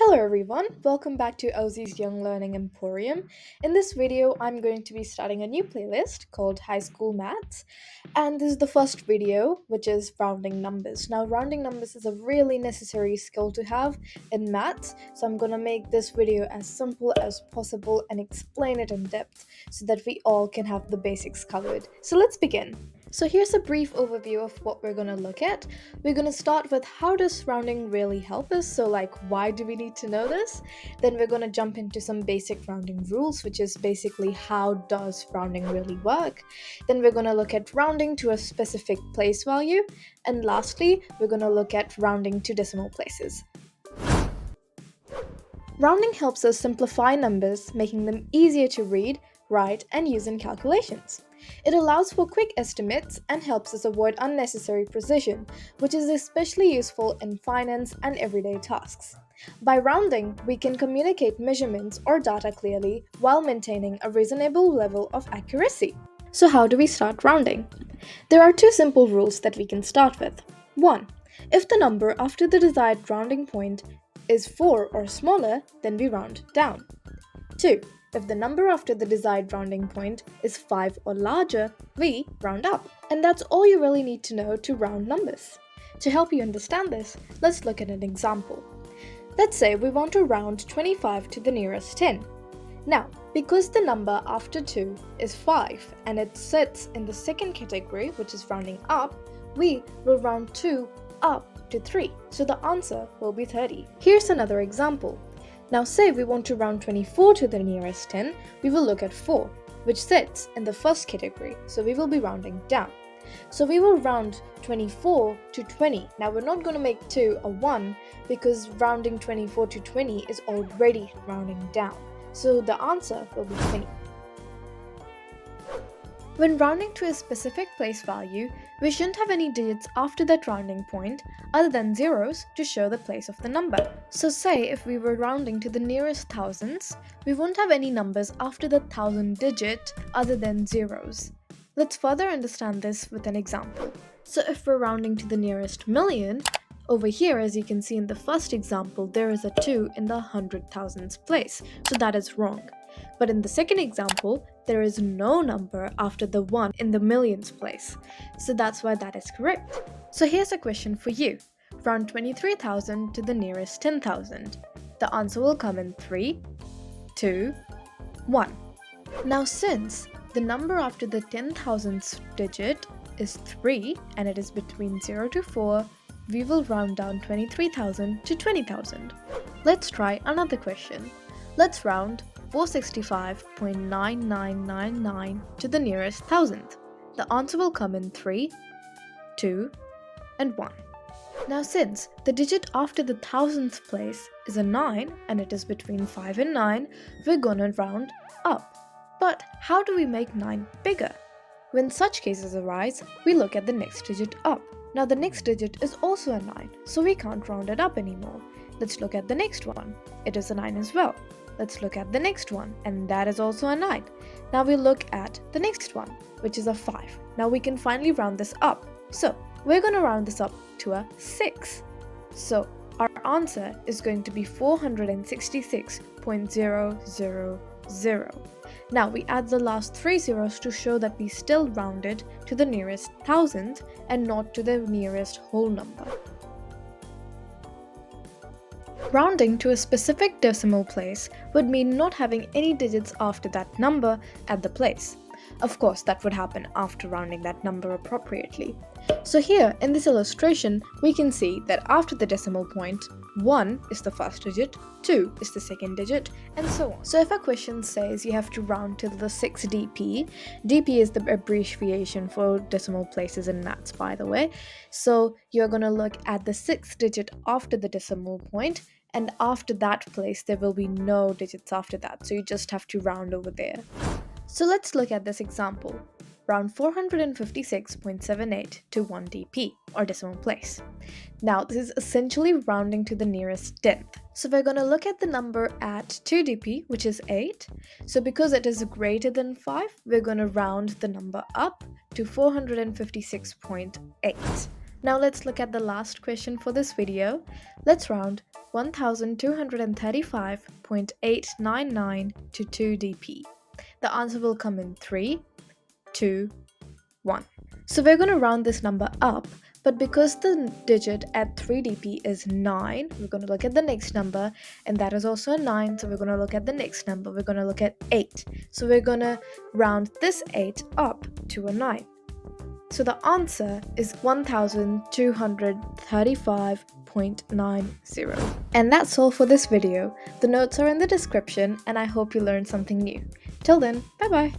Hello everyone, welcome back to Auzi's Young Learning Emporium. In this video, I'm going to be starting a new playlist called High School Maths, and this is the first video, which is rounding numbers. Now, rounding numbers is a really necessary skill to have in maths, so I'm gonna make this video as simple as possible and explain it in depth so that we all can have the basics covered. So let's begin. So here's a brief overview of what we're going to look at. We're going to start with how does rounding really help us? So why do we need to know this? Then we're going to jump into some basic rounding rules, which is basically how does rounding really work? Then we're going to look at rounding to a specific place value. And lastly, we're going to look at rounding to decimal places. Rounding helps us simplify numbers, making them easier to read, write, and use in calculations. It allows for quick estimates and helps us avoid unnecessary precision, which is especially useful in finance and everyday tasks. By rounding, we can communicate measurements or data clearly while maintaining a reasonable level of accuracy. So how do we start rounding? There are two simple rules that we can start with. 1. If the number after the desired rounding point is 4 or smaller, then we round down. 2. If the number after the desired rounding point is 5 or larger, we round up. And that's all you really need to know to round numbers. To help you understand this, let's look at an example. Let's say we want to round 25 to the nearest 10. Now, because the number after 2 is 5 and it sits in the second category, which is rounding up, we will round 2 up to 3. So the answer will be 30. Here's another example. Now say we want to round 24 to the nearest 10, we will look at 4, which sits in the first category, so we will be rounding down. So we will round 24 to 20. Now we're not going to make 2 a 1 because rounding 24 to 20 is already rounding down. So the answer will be 20. When rounding to a specific place value, we shouldn't have any digits after that rounding point other than zeros to show the place of the number. So say if we were rounding to the nearest thousands, we won't have any numbers after the 1000 digit other than zeros. Let's further understand this with an example. So if we're rounding to the nearest million, over here, as you can see in the first example, there is a 2 in the 100,000s place, so that is wrong. But in the second example, there is no number after the 1 in the millions place, so that's why that is correct. So here's a question for you. Round 23,000 to the nearest 10,000. The answer will come in 3, 2, 1. Now since the number after the 10,000th digit is 3 and it is between 0 to 4, we will round down 23,000 to 20,000. Let's try another question. Let's round 465.9999 to the nearest thousandth. The answer will come in 3, 2, and 1. Now since the digit after the thousandth place is a 9 and it is between 5 and 9, we're gonna round up. But how do we make 9 bigger? When such cases arise, we look at the next digit up. Now the next digit is also a 9, so we can't round it up anymore. Let's look at the next one. It is a 9 as well. Let's look at the next one, and that is also a 9. Now we look at the next one, which is a 5. Now we can finally round this up. So we're going to round this up to a 6. So our answer is going to be 466.000. Now we add the last 3 zeros to show that we still rounded to the nearest thousandth and not to the nearest whole number. Rounding to a specific decimal place would mean not having any digits after that number at the place. Of course, that would happen after rounding that number appropriately. So here, in this illustration, we can see that after the decimal point, 1 is the first digit, 2 is the second digit, and so on. So if a question says you have to round till the 6th DP, DP is the abbreviation for decimal places in maths, by the way. So you're going to look at the 6th digit after the decimal point, and after that place, there will be no digits after that, so you just have to round over there. So let's look at this example. Round 456.78 to 1 dp, or decimal place. Now this is essentially rounding to the nearest tenth. So we're going to look at the number at 2 dp, which is 8. So because it is greater than 5, we're going to round the number up to 456.8. Now let's look at the last question for this video. Let's round 1235.899 to 2dp. The answer will come in 3, 2, 1. So we're going to round this number up, but because the digit at 3dp is 9, we're going to look at the next number, and that is also a 9, so we're going to look at the next number. We're going to look at 8. So we're going to round this 8 up to a 9. So the answer is 1235.90. And that's all for this video. The notes are in the description, and I hope you learned something new. Till then, bye bye!